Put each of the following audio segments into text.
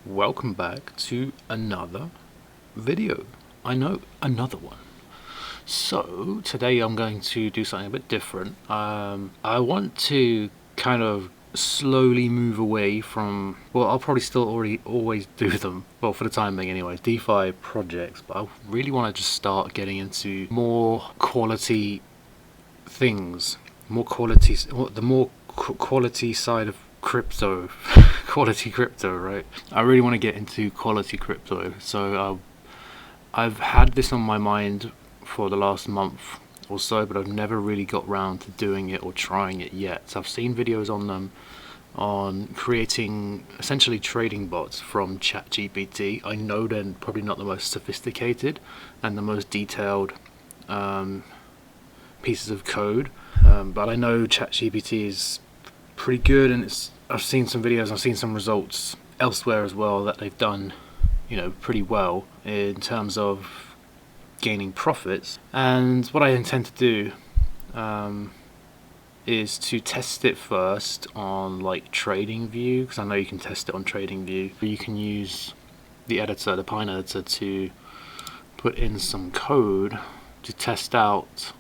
welcome back to another video. I know, another one. So today I'm going to do something a bit different. I want to kind of slowly move away from, well, I'll probably still always do them, well, for the time being anyway, DeFi projects, but I really want to just start getting into more quality things, more quality, the more quality side of crypto. Quality crypto, right? I really want to get into quality crypto, so I've had this on my mind for the last month or so, but I've never really got round to doing it or trying it yet. So I've seen videos on them, on creating essentially trading bots from ChatGPT. I know they're probably not the most sophisticated and the most detailed pieces of code, but I know ChatGPT is pretty good, and I've seen some videos, I've seen some results elsewhere as well that they've done, pretty well in terms of gaining profits. And what I intend to do is to test it first on like TradingView, because I know you can test it on TradingView. You can use the editor, the Pine editor, to put in some code to test out,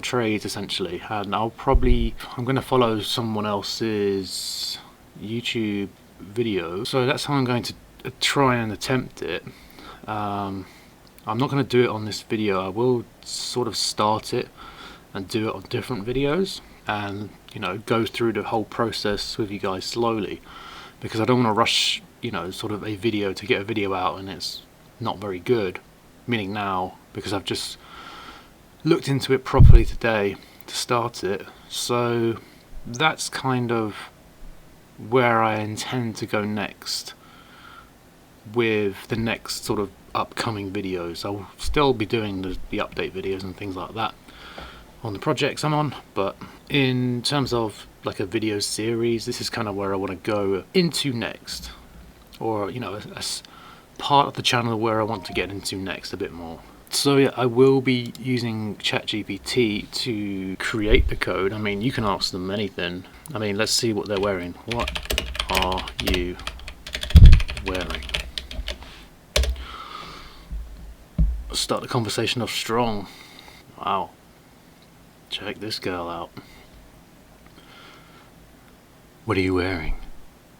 trades essentially. And I'm going to follow someone else's YouTube video, so that's how I'm going to try and attempt it. I'm not going to do it on this video. I will sort of start it and do it on different videos, and go through the whole process with you guys slowly, because I don't want to rush sort of a video to get a video out and it's not very good, meaning now, because I've just looked into it properly today to start it. So that's kind of where I intend to go next with the next sort of upcoming videos. I'll still be doing the update videos and things like that on the projects I'm on, but in terms of like a video series, this is kind of where I want to go into next, or a part of the channel where I want to get into next a bit more. So yeah, I will be using ChatGPT to create the code. I mean, you can ask them anything. I mean, let's see what they're wearing. What are you wearing? Start the conversation off strong. Wow. Check this girl out. What are you wearing?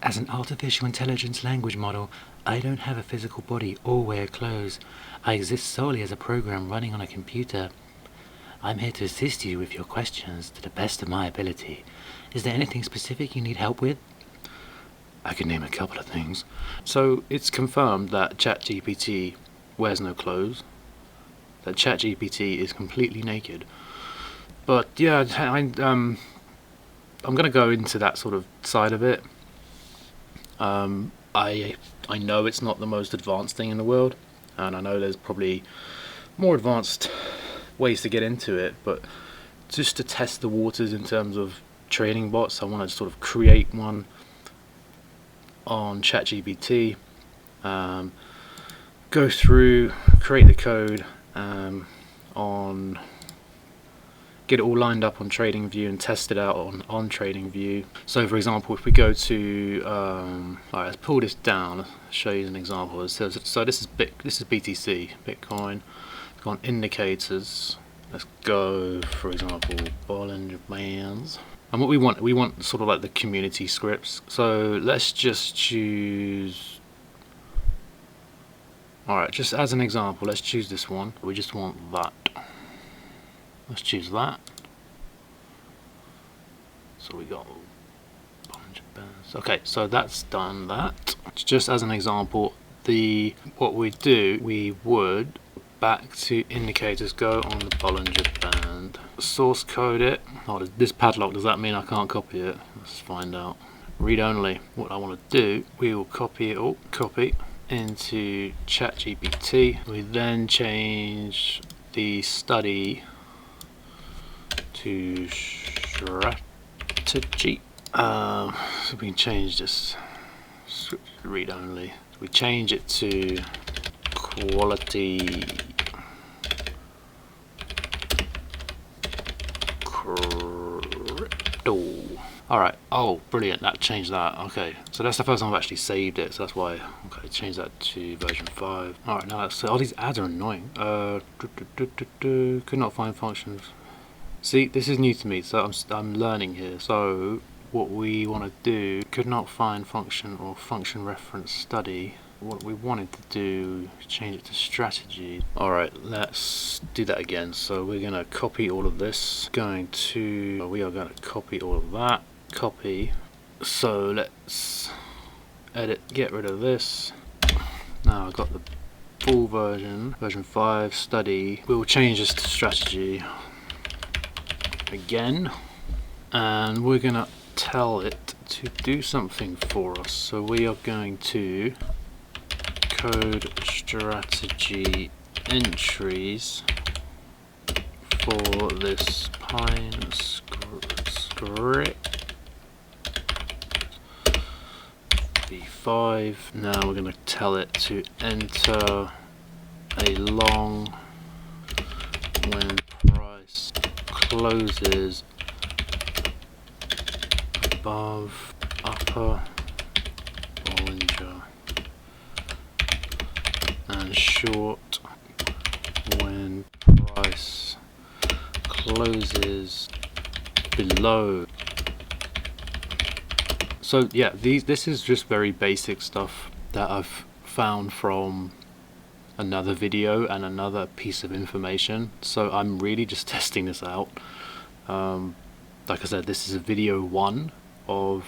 As an artificial intelligence language model, I don't have a physical body or wear clothes. I exist solely as a program running on a computer. I'm here to assist you with your questions to the best of my ability. Is there anything specific you need help with? I could name a couple of things. So it's confirmed that ChatGPT wears no clothes, that ChatGPT is completely naked. But yeah, I'm going to go into that sort of side of it. I know it's not the most advanced thing in the world, and I know there's probably more advanced ways to get into it, but just to test the waters in terms of trading bots, I want to sort of create one on ChatGPT, go through, create the code, get it all lined up on TradingView and test it out on TradingView. So for example, if we go to alright, let's pull this down, show you an example. So this is BTC, Bitcoin. Go on indicators. Let's go, for example, Bollinger Bands. And what we want sort of like the community scripts. So let's just choose, alright, just as an example, let's choose this one. We just want that. Let's choose that. So we got Bollinger Bands. Okay, so that's done that. Just as an example, what we do, we would back to indicators, go on the Bollinger Band, source code it. Oh, this padlock, does that mean I can't copy it? Let's find out. Read only. What I want to do, we will copy it all, copy into ChatGPT. We then change the study to strategy. So we can change this read only. We change it to quality crypto. Alright, oh brilliant, that changed that. Okay, so that's the first time I've actually saved it, so that's why. Okay, change that to version 5. Alright, now let's see. Oh, these ads are annoying. Could not find functions. See, this is new to me, so I'm learning here. So what we want to do, could not find function or function reference study. What we wanted to do, change it to strategy. Alright, let's do that again. So we're going to copy all of this. We are going to copy all of that. Copy. So let's edit, get rid of this. Now I've got the full version 5 study. We'll change this to strategy again, and we're gonna tell it to do something for us. So we are going to code strategy entries for this Pine script B5. Now we're going to tell it to enter a long when price closes above upper Bollinger and short when price closes below. So yeah, this is just very basic stuff that I've found from another video and another piece of information. So I'm really just testing this out. Like I said, this is a video 1 of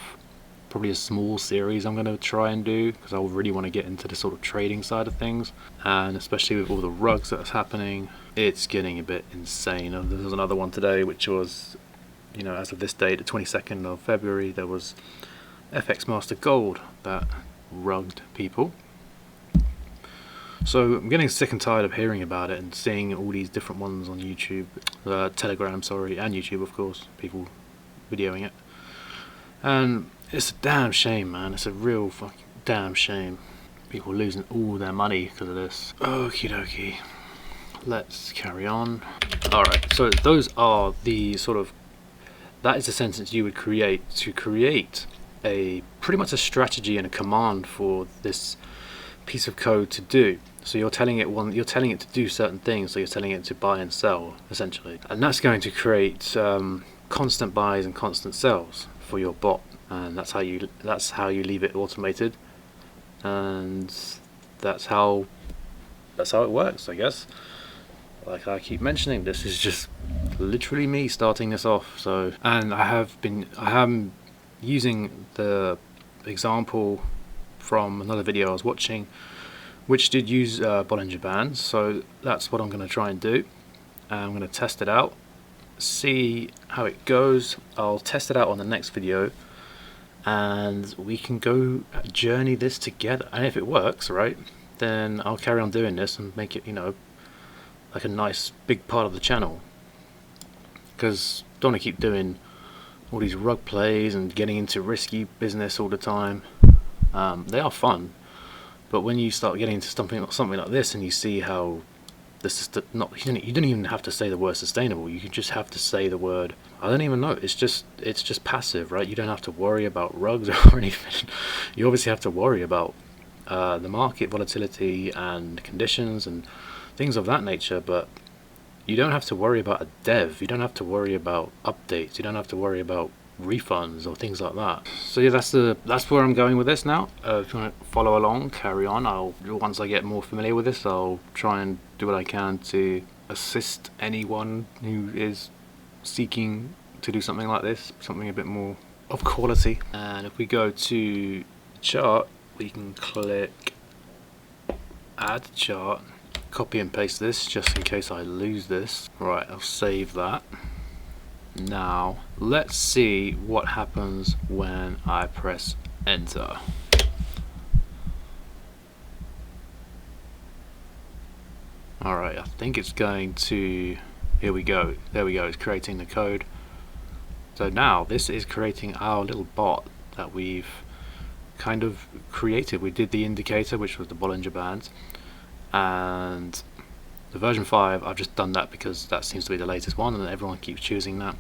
probably a small series I'm going to try and do, because I really want to get into the sort of trading side of things, and especially with all the rugs that's happening, it's getting a bit insane. There was another one today which was, you know, as of this date, the 22nd of February, there was FX Master Gold that rugged people. So I'm getting sick and tired of hearing about it and seeing all these different ones on YouTube, Telegram, sorry, and YouTube of course, people videoing it. And it's a damn shame, man. It's a real fucking damn shame. People losing all their money because of this. Okie dokie. Let's carry on. Alright, so those are the sort of, that is the sentence you would create to create a pretty much a strategy and a command for this piece of code to do. So you're telling it to do certain things. So you're telling it to buy and sell essentially, and that's going to create constant buys and constant sells for your bot, and that's how you leave it automated, and that's how it works, I guess. Like I keep mentioning, this is just literally me starting this off. So, and I am using the example from another video I was watching, which did use Bollinger Bands. So that's what I'm going to try and do. I'm going to test it out, see how it goes. I'll test it out on the next video, and we can go journey this together. And if it works, right, then I'll carry on doing this and make it, you know, like a nice big part of the channel. Because I don't want to keep doing all these rug plays and getting into risky business all the time. They are fun, but when you start getting into something like this, and you see how this is you don't even have to say the word sustainable. You can just have to say the word, I don't even know. It's just passive, right? You don't have to worry about rugs or anything. You obviously have to worry about the market volatility and conditions and things of that nature, but you don't have to worry about a dev. You don't have to worry about updates. You don't have to worry about refunds or things like that. So yeah, that's where I'm going with this now. If you want to follow along, carry on. Once I get more familiar with this, I'll try and do what I can to assist anyone who is seeking to do something like this, something a bit more of quality. And if we go to chart, we can click add chart, copy and paste this just in case I lose this. Right, I'll save that. Now let's see what happens when I press enter. Alright, I think it's going to, here we go, there we go, it's creating the code. So now this is creating our little bot that we've kind of created. We did the indicator, which was the Bollinger Bands, and the version 5, I've just done that because that seems to be the latest one and everyone keeps choosing that.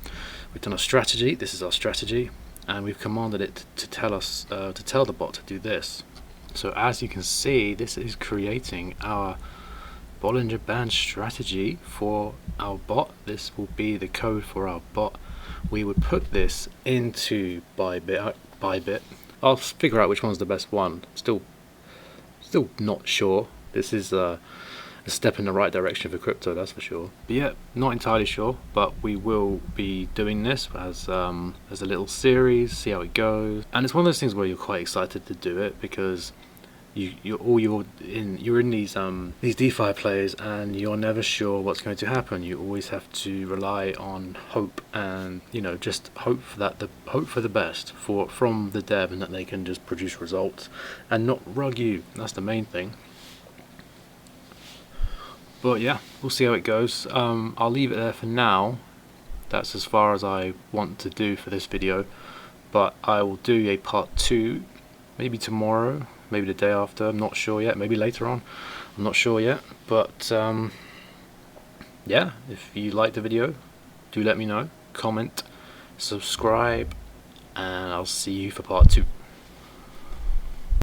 We've done a strategy, this is our strategy, and we've commanded it to tell us to tell the bot to do this. So as you can see, this is creating our Bollinger Band strategy for our bot. This will be the code for our bot. We would put this into Bybit. I'll figure out which one's the best one. Still not sure. This is a step in the right direction for crypto, that's for sure. But yeah, not entirely sure, but we will be doing this as a little series, see how it goes. And it's one of those things where you're quite excited to do it, because you're in these DeFi plays, and you're never sure what's going to happen. You always have to rely on hope, and just hope for the best from the dev, and that they can just produce results and not rug you. That's the main thing. But yeah, we'll see how it goes. I'll leave it there for now. That's as far as I want to do for this video, but I will do a part 2 maybe tomorrow, maybe the day after. I'm not sure yet. Maybe later on. I'm not sure yet. But yeah, if you liked the video, do let me know. Comment, subscribe, and I'll see you for part 2.